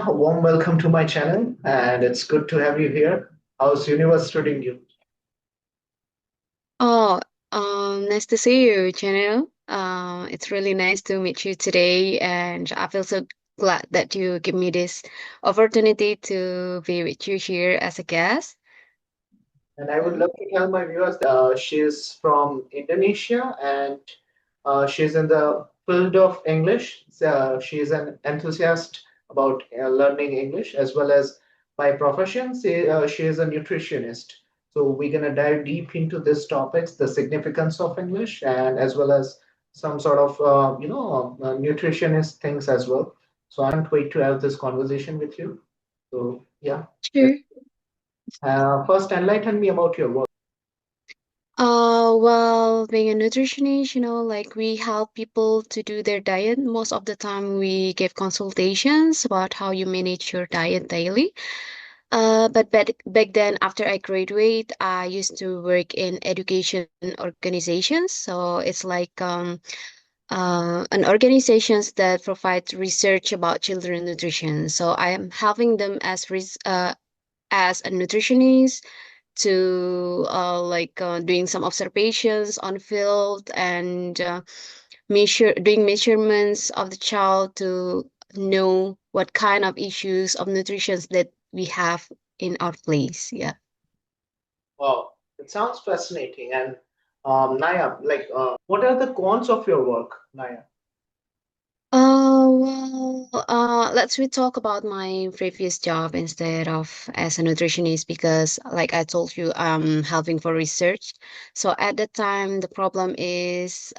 Naya, a warm welcome to my channel, and it's good to have you here. How's universe treating you? Oh, nice to see you, Jenil. It's really nice to meet you today, and I feel so glad that you give me this opportunity to be with you here as a guest. And I would Mhm. love to tell my viewers that she's from Indonesia and she's in the field of English. She's an enthusiast about learning English as well as by profession. She is a nutritionist. So we're going to dive deep into these topics, the significance of English, and as well as some sort of, nutritionist things as well. So I can't wait to have this conversation with you. So, yeah. Sure. First, enlighten me about your work. Well, being a nutritionist, like we help people to do their diet. Most of the time, we give consultations about how you manage your diet daily. But back then, after I graduate, I used to work in education organizations. So it's like an organizations that provide research about children nutrition. So I am helping them as a nutritionist to doing some observations on field and doing measurements of the child to know what kind of issues of nutrition that we have in our place. Yeah. Wow, it sounds fascinating. And Naya, what are the cons of your work, Naya? Let's we talk about my previous job instead of as a nutritionist because, like I told you, I'm helping for research. So at that time, the problem is,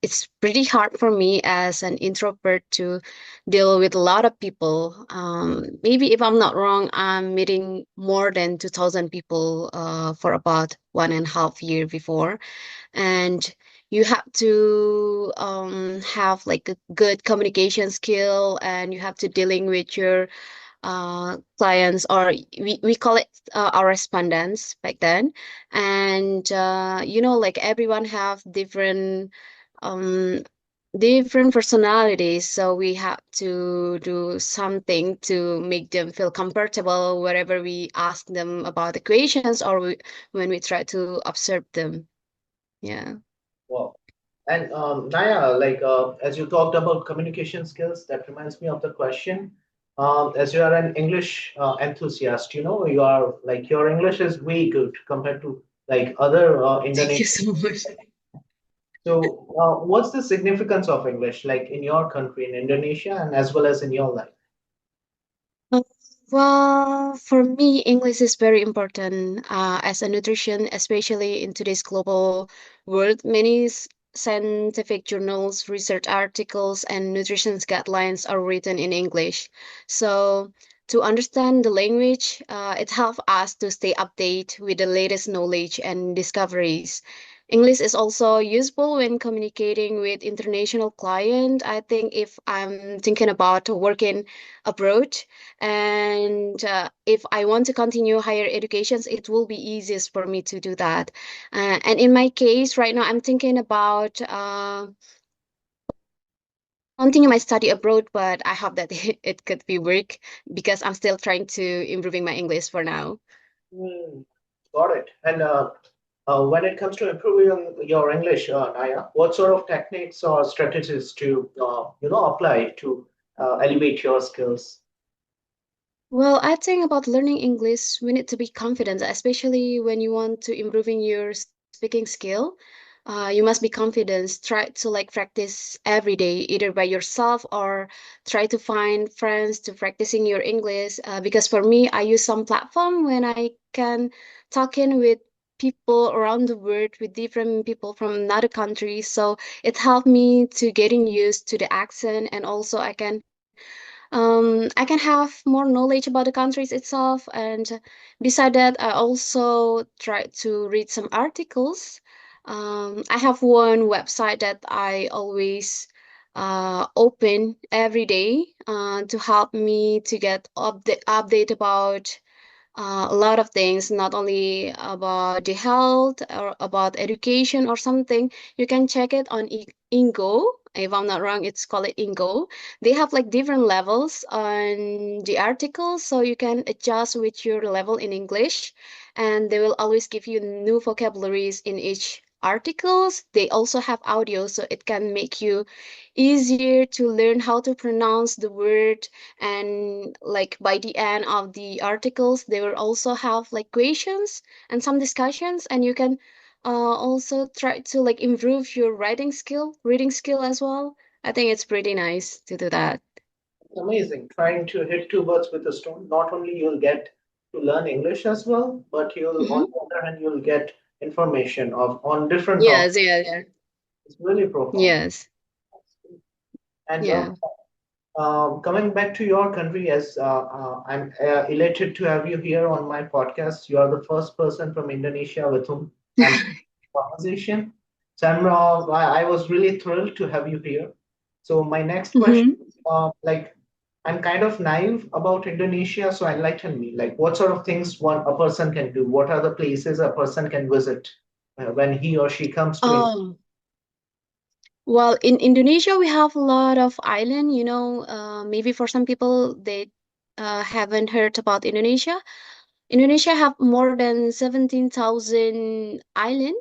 it's pretty hard for me as an introvert to deal with a lot of people. Maybe if I'm not wrong, I'm meeting more than 2,000 people, for about 1.5 year before, and you have to have like a good communication skill, and you have to dealing with your clients, or we call it our respondents back then. And like everyone have um different personalities, so we have to do something to make them feel comfortable wherever we ask them about the questions, or when we try to observe them. Yeah. Wow. And Naya, as you talked about communication skills, that reminds me of the question. As you are an English enthusiast, you are like your English is way good compared to like other Thank you Indonesian. so much. So, what's the significance of English, like in your country, in Indonesia, and as well as in your life? Uh, Well, for me, English is very important as a nutrition, especially in today's global world. Many scientific journals, research articles, and nutrition guidelines are written in English. So, to understand the language, it helps us to stay updated with the latest knowledge and discoveries. English is also useful when communicating with international clients. I think if I'm thinking about working abroad, and if I want to continue higher educations, it will be easiest for me to do that. And in my case right now, I'm thinking about continue my study abroad, but I hope that it could be work because I'm still trying to improving my English for now. Hmm, got it. And when it comes to improving your English, Naya, what sort of techniques or strategies to apply to elevate your skills? Well, I think about learning English, we need to be confident, especially when you want to improving your speaking skill. You must be confident. Try to like practice every day, either by yourself or try to find friends to practicing your English. Because for me, I use some platform when I can talk in with people around the world, with different people from another country. So it helped me to getting used to the accent, and also I can have more knowledge about the countries itself. And beside that, I also try to read some articles. I have one website that I always open every day to help me to get update about a lot of things, not only about the health or about education or something. You can check it on Ingo. If I'm not wrong, it's called it Ingo. They have like different levels on the articles, so you can adjust with your level in English, and they will always give you new vocabularies in each articles. They also have audio, so it can make you easier to learn how to pronounce the word. And like by the end of the articles, they will also have like questions and some discussions, and you can also try to like improve your reading skill as well. I think it's pretty nice to do that. It's amazing. Trying to hit two birds with a stone. Not only you'll get to learn English as well, but you'll, on Hmm. the other hand, you'll get information of on different topics. Yes, yeah, yeah. It's really profound. Yes, And yeah. coming back to your country, as I'm elated to have you here on my podcast. You are the first person from Indonesia with whom I'm having a conversation. So I was really thrilled to have you here. So my next question, Hmm. like, I'm kind of naive about Indonesia, so enlighten me. Like, what sort of things one a person can do? What are the places a person can visit when he or she comes to Indonesia? Oh, well, in Indonesia, we have a lot of island. Maybe for some people they haven't heard about Indonesia. Indonesia have more than 17,000 island.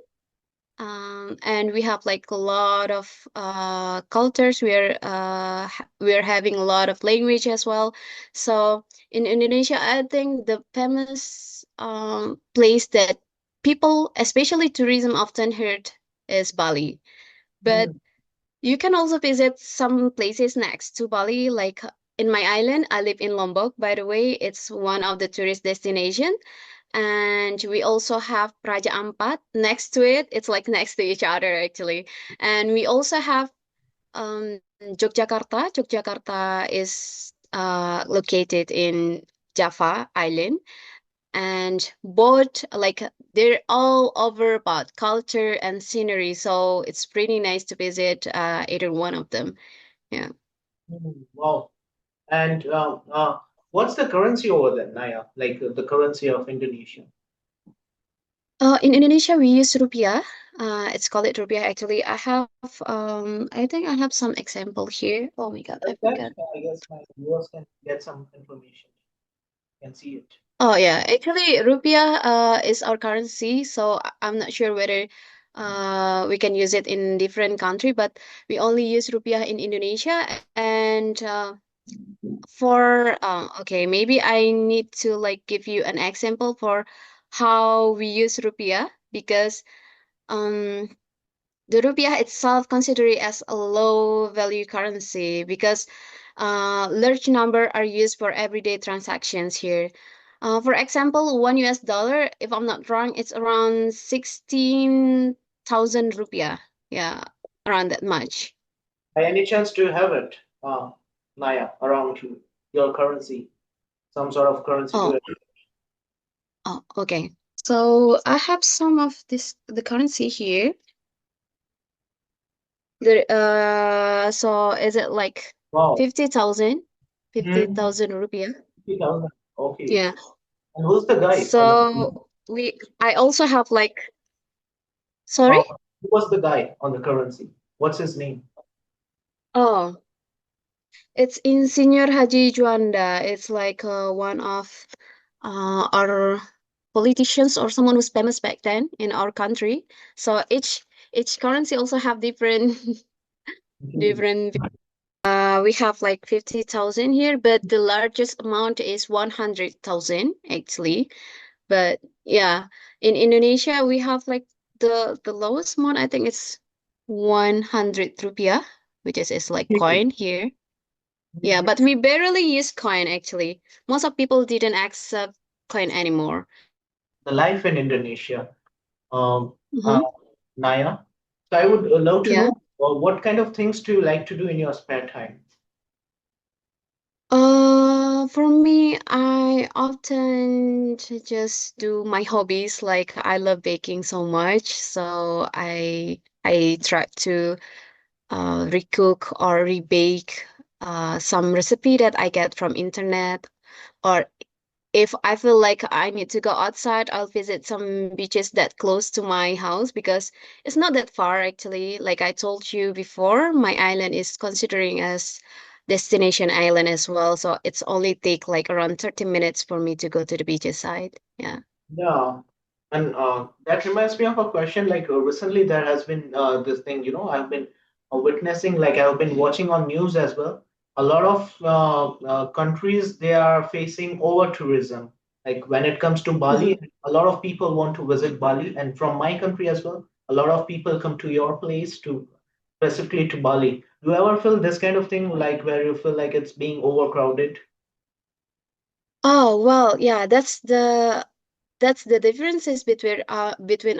And we have like a lot of cultures. We're having a lot of language as well. So in Indonesia, I think the famous place that people, especially tourism, often heard is Bali. But you can also visit some places next to Bali, like in my island. I live in Lombok, by the way. It's one of the tourist destination, and we also have Raja Ampat next to it. It's like next to each other actually. And we also have Yogyakarta. Yogyakarta is located in Java Island, and both like they're all over about culture and scenery. So it's pretty nice to visit either one of them. Yeah. Wow. And what's the currency over there, Naya? Like the currency of Indonesia? In Indonesia, we use rupiah. It's called it rupiah. Actually, I think I have some example here. Oh my God, I Like forgot. that, I guess my viewers can get some information, can see it. Oh yeah, actually, rupiah is our currency, so I'm not sure whether we can use it in different country, but we only use rupiah in Indonesia. And okay, maybe I need to like give you an example for how we use rupiah, because um the rupiah itself considered as a low value currency because large number are used for everyday transactions here. For example, one US dollar, if I'm not wrong, it's around 16,000 rupiah. Yeah, around that much. By any chance, do you have it, Naya, around you, your currency, some sort of currency to Oh, it? okay. So I have some of the currency here. So is it like Wow. 50,000? Fifty Hmm. thousand rupiah? 50,000. Okay. Yeah. And who's the guy on the? I also have like, sorry? Who was the guy on the currency? What's his name? Oh, it's Insinyur Haji Juanda. It's like one of our politicians or someone who's famous back then in our country. So each currency also have different Okay. different. We have like 50,000 here, but the largest amount is 100,000 actually. But yeah, in Indonesia we have like the lowest amount. I think it's 100 rupiah, which is like Okay. coin here. Yeah, Mhm. but we barely use coin actually. Most of people didn't accept coin anymore. The life in Indonesia, um, Mm-hmm. uh, Naya. So I would love to Yeah. know what kind of things do you like to do in your spare time? For me, I often just do my hobbies. Like I love baking so much, so I try to recook or rebake some recipe that I get from internet, or if I feel like I need to go outside, I'll visit some beaches that close to my house because it's not that far actually. Like I told you before, my island is considering as destination island as well, so it's only take like around 30 minutes for me to go to the beaches side. Yeah. Yeah, and that reminds me of a question. Like recently, there has been this thing. I've been witnessing. Like I've been watching on news as well. A lot of countries they are facing over tourism. Like when it comes to Bali, Mhm. a lot of people want to visit Bali, and from my country as well, a lot of people come to your place to specifically to Bali. Do you ever feel this kind of thing, like where you feel like it's being overcrowded? Oh, well, yeah, that's the differences between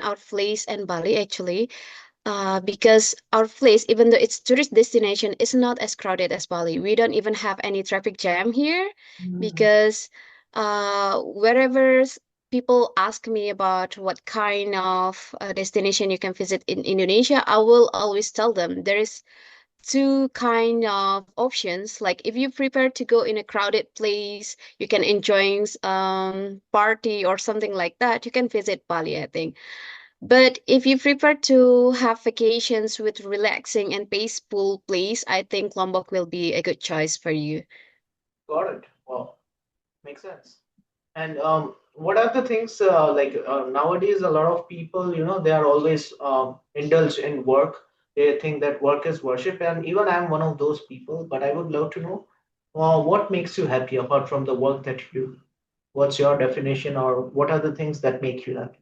our place and Bali actually. Because our place, even though it's tourist destination, is not as crowded as Bali. We don't even have any traffic jam here because wherever people ask me about what kind of destination you can visit in Indonesia, I will always tell them there is two kind of options. Like if you prepare to go in a crowded place, you can enjoy party or something like that, you can visit Bali, I think. But if you prefer to have vacations with relaxing and peaceful place, I think Lombok will be a good choice for you. Got it. Wow, makes sense. And what are the things like nowadays? A lot of people, they are always indulged in work. They think that work is worship, and even I'm one of those people. But I would love to know what makes you happy apart from the work that you do. What's your definition, or what are the things that make you happy?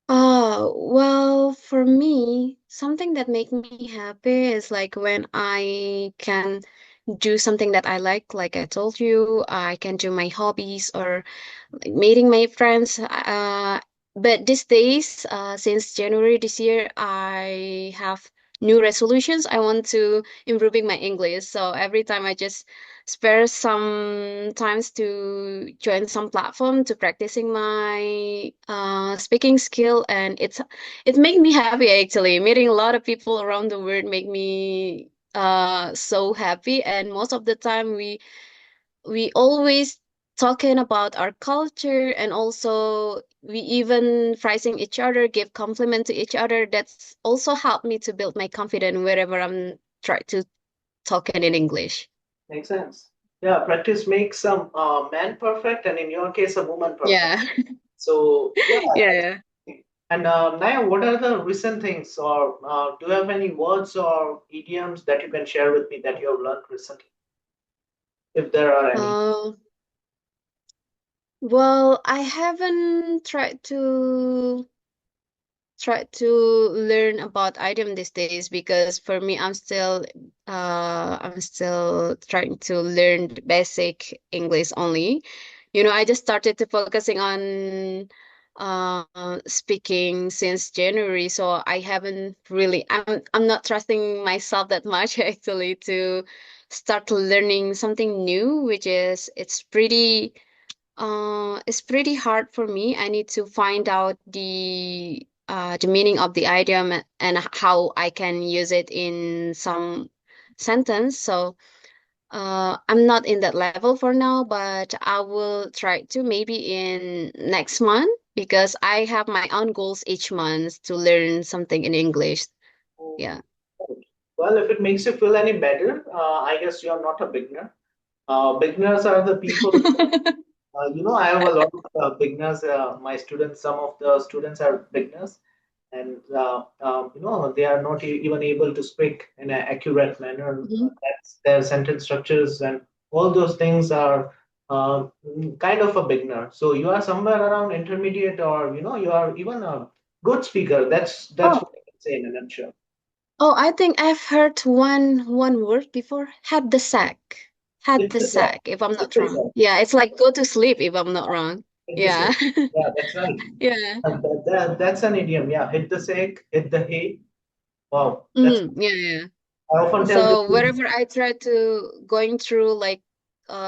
Well, for me, something that make me happy is like when I can do something that I like I told you, I can do my hobbies or like meeting my friends. But these days, since January this year, I have new resolutions. I want to improving my English. So every time I just spare some times to join some platform to practicing my speaking skill, and it make me happy actually. Meeting a lot of people around the world make me so happy, and most of the time we always talking about our culture, and also we even praising each other, give compliment to each other. That's also helped me to build my confidence wherever I'm trying to talking in English. Makes sense. Yeah, practice makes some man perfect, and in your case, a woman perfect. Yeah. So yeah. Yeah. And Naya, what are the recent things, or do you have any words or idioms that you can share with me that you have learned recently, if there are any? uh, well, I haven't tried to learn about idiom these days because for me I'm still trying to learn the basic English only. I just started to focusing on speaking since January, so I haven't really I'm not trusting myself that much actually to start learning something new, which is it's pretty hard for me. I need to find out the meaning of the idiom and how I can use it in some sentence. So I'm not in that level for now, but I will try to maybe in next month because I have my own goals each month to learn something in English. Yeah. Well, if it makes you feel any better, I guess you're not a beginner. Beginners are the people. I have a lot of beginners. My students, some of the students are beginners, and they are not even able to speak in an accurate manner. That's their sentence structures and all those things are kind of a beginner. So you are somewhere around intermediate, or you are even a good speaker. That's Oh, what I can say in a nutshell. I think I've heard one word before. Had the sack. Had Hit the the sack. sack, if I'm Hit not the wrong. sack. Yeah, it's like go to sleep if I'm not wrong. Hit the sack. Yeah. Yeah, that's right. Yeah. And that's an idiom. Yeah, hit the sack, hit the hay. Wow, that's. Yeah, yeah. I often tell the So students. wherever I try to going through like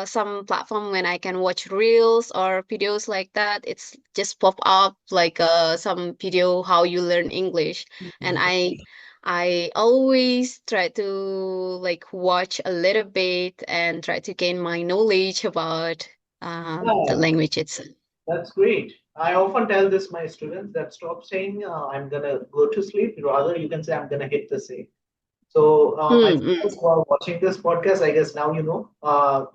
some platform when I can watch reels or videos like that, it's just pop up like some video how you learn English. And I always try to like watch a little bit and try to gain my knowledge about. the Yeah, language itself. that's great. I often tell this my students that stop saying I'm gonna go to sleep. Rather, you can say I'm gonna hit the safe. So, my Mm, friends mm. who are watching this podcast, I guess now you know,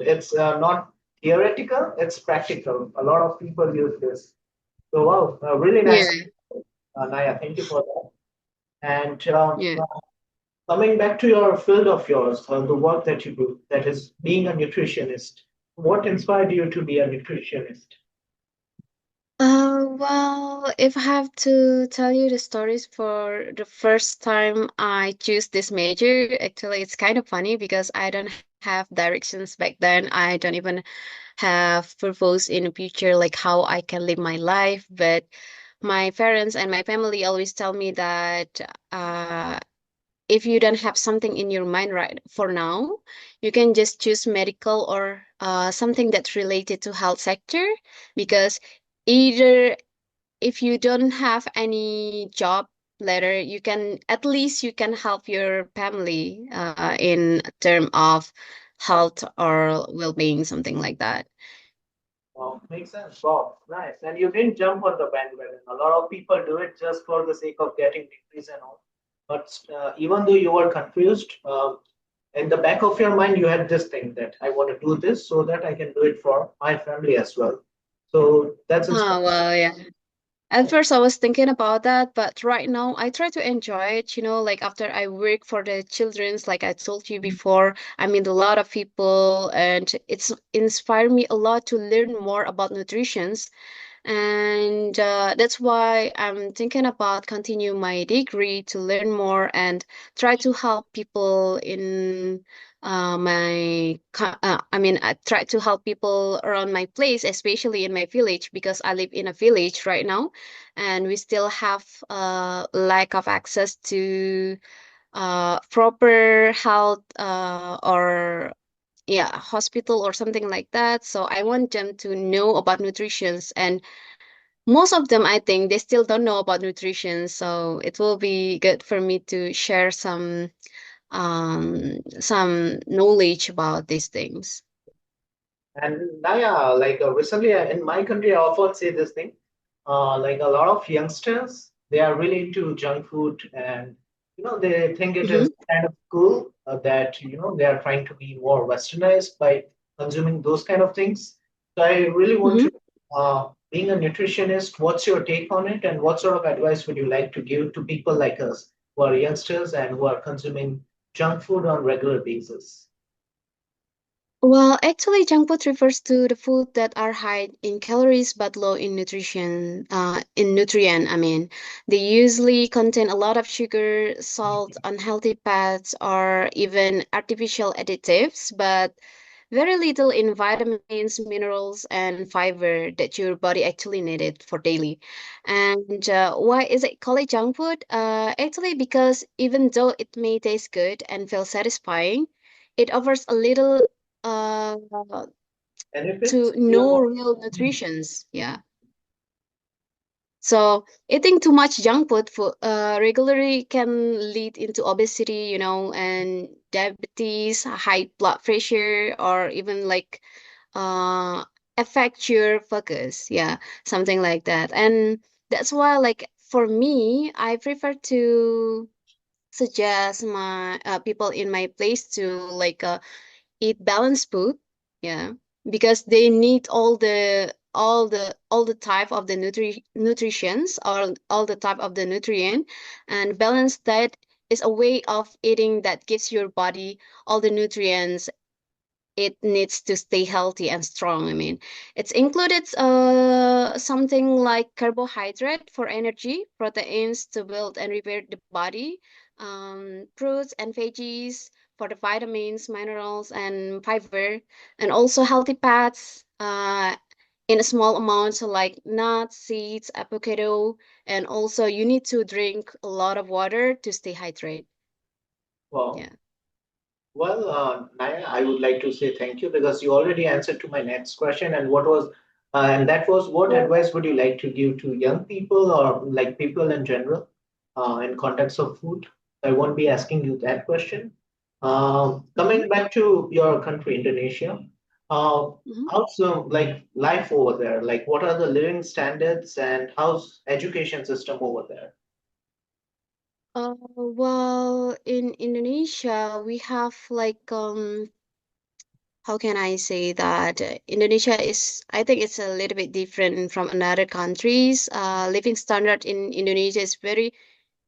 it's not theoretical, it's practical. A lot of people use this. So, wow, really Yeah, nice, Naya. Thank you for that. And yeah. coming back to your field of yours, the work that you do, that is being a nutritionist. What inspired you to be a nutritionist? Well, if I have to tell you the stories for the first time I choose this major, actually, it's kind of funny because I don't have directions back then. I don't even have purpose in the future, like how I can live my life. But my parents and my family always tell me that if you don't have something in your mind right for now, you can just choose medical or something that's related to health sector because either if you don't have any job later, you can at least you can help your family in term of health or well-being, something like that. Makes sense. Wow, nice. And you didn't jump on the bandwagon. A lot of people do it just for the sake of getting degrees and all. But even though you were confused, in the back of your mind, you had this thing that I want to do this so that I can do it for my family as well. So that's inspiring. Well, yeah. At first, I was thinking about that, but right now I try to enjoy it. Like after I work for the children's, like I told you before, I meet a lot of people, and it's inspired me a lot to learn more about nutrition. And that's why I'm thinking about continue my degree to learn more and try to help people in I mean, I try to help people around my place, especially in my village, because I live in a village right now, and we still have lack of access to proper health or yeah, hospital or something like that. So I want them to know about nutrition, and most of them, I think, they still don't know about nutrition. So it will be good for me to share some knowledge about these things. And Naya, like recently in my country, I often say this thing. Like a lot of youngsters, they are really into junk food, and they think it Mm-hmm. is kind of cool that they are trying to be more westernized by consuming those kind of things. So I really want Mm-hmm. to, being a nutritionist, what's your take on it, and what sort of advice would you like to give to people like us who are youngsters and who are consuming junk food on regular basis? Well, actually, junk food refers to the food that are high in calories but low in nutrition. In nutrient, I mean, they usually contain a lot of sugar, salt, unhealthy fats, or even artificial additives, but very little in vitamins, minerals, and fiber that your body actually needed for daily. And why is it called junk food? Actually, because even though it may taste good and feel satisfying, it offers a little uh to Benefits? no real nutritions. Yeah. So eating too much junk food regularly can lead into obesity, and diabetes, high blood pressure, or even like uh affect your focus. Yeah, something like that. And that's why, like for me, I prefer to suggest my people in my place to like eat balanced food, yeah, because they need all the type of the nutritions, or all the type of the nutrient. And balanced diet is a way of eating that gives your body all the nutrients it needs to stay healthy and strong. I mean, it's included something like carbohydrate for energy, proteins to build and repair the body, fruits and veggies for the vitamins, minerals, and fiber, and also healthy fats in a small amount, so like nuts, seeds, avocado, and also you need to drink a lot of water to stay hydrated. Wow. Yeah. Well, Naya, I would like to say thank you because you already answered to my next question, and that was, what advice would you like to give to young people or like people in general, in context of food? I won't be asking you that question. Mhm. Coming back to your country, Indonesia, Uh, Mhm. how's like life over there? Like, what are the living standards and how's education system over there? Well, in Indonesia, we have like how can I say that Indonesia is, I think it's a little bit different from another countries. Living standard in Indonesia is very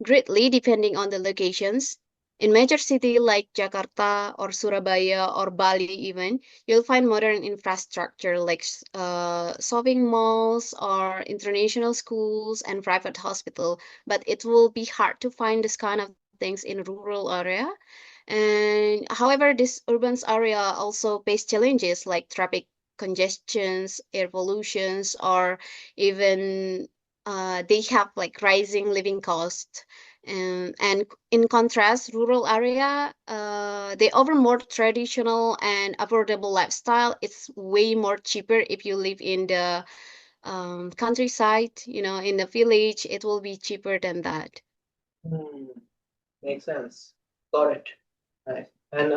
greatly depending on the locations. In major city like Jakarta or Surabaya or Bali even, you'll find modern infrastructure like shopping malls or international schools and private hospital. But it will be hard to find this kind of things in rural area. And however, this urban area also face challenges like traffic congestions, air pollutions, or even they have like rising living costs. And in contrast, rural area, they offer more traditional and affordable lifestyle. It's way more cheaper if you live in the countryside, in the village, it will be cheaper than that. Hmm, makes sense. Got it. Nice. And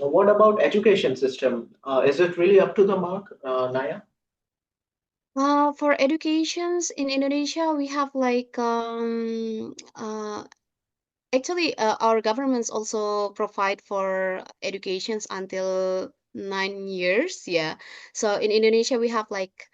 what about education system? Is it really up to the mark, Naya? For educations in Indonesia, we have like actually, our governments also provide for educations until 9 years. Yeah. So in Indonesia, we have like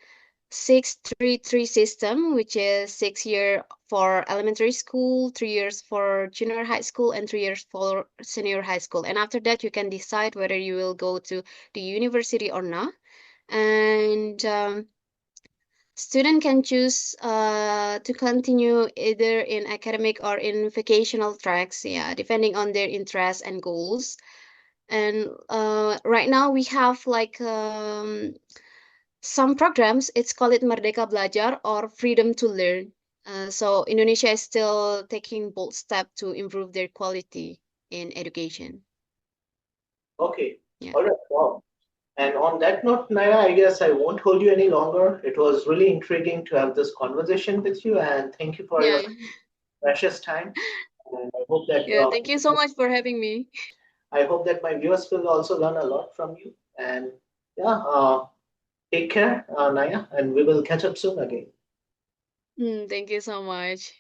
6-3-3 system, which is 6 year for elementary school, 3 years for junior high school, and 3 years for senior high school. And after that, you can decide whether you will go to the university or not. And student can choose to continue either in academic or in vocational tracks, yeah, depending on their interests and goals. And right now we have like some programs. It's called it Merdeka Belajar or Freedom to Learn. So Indonesia is still taking bold step to improve their quality in education. Okay. Yeah. All right. Wow. And on that note, Naya, I guess I won't hold you any longer. It was really intriguing to have this conversation with you, and thank you for Yeah. your precious time. And Yeah. Thank you so much for having me. I hope that my viewers will also learn a lot from you. And yeah, take care, Naya, and we will catch up soon again. Thank you so much.